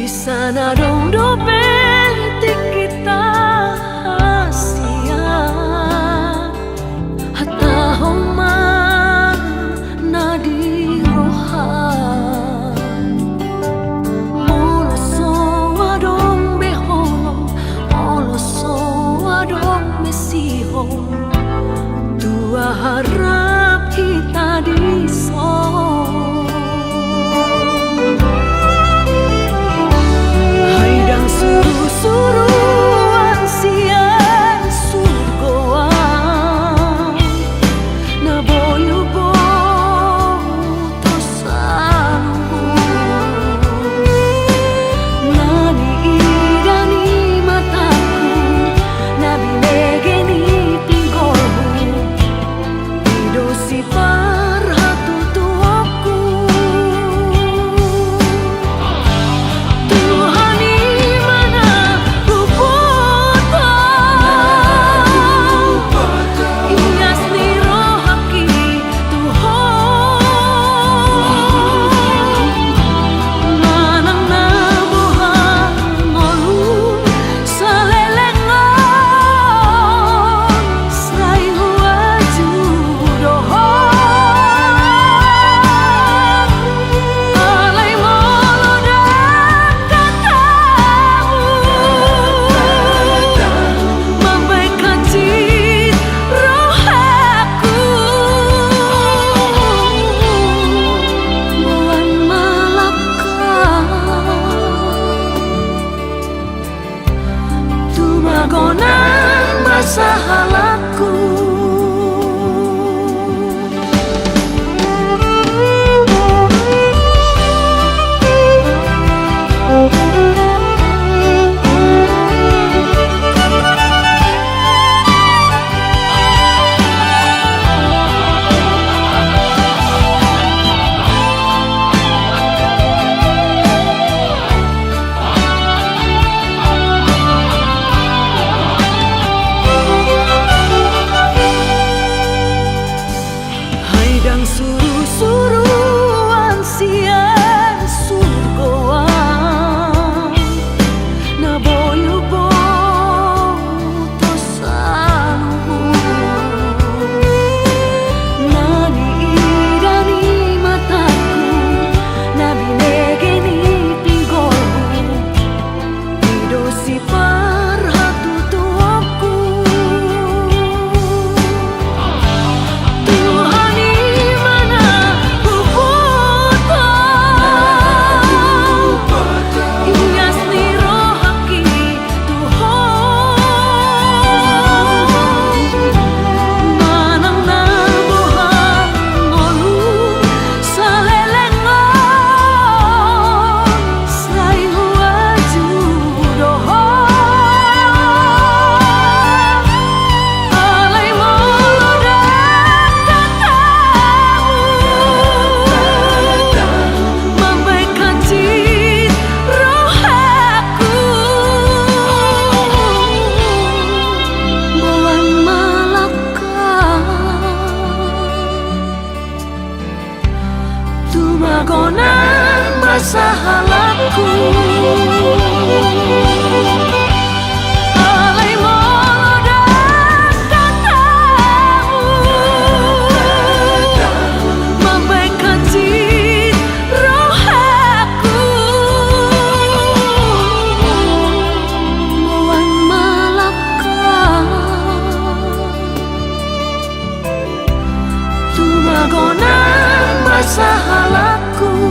Di sana dong dobentik kita hasia hatta homa nadi roha moloso wadong beho moloso wadong mesiho tua harap kita diso. Suruhan sian surgoan na boyo tosanu nani idani mataku na binegeni pinggolmu idosi parhatu tuaku Magonan masalahku. Suruh-suruhan sian surgoan na boyo tosanu nani idani mataku na binegeni pinggolmu idosi parhatu tuaku Magonan masalahku. Alay molodak katamu mambaikan cit rohaku Muan Malaka tu magonan masalahku.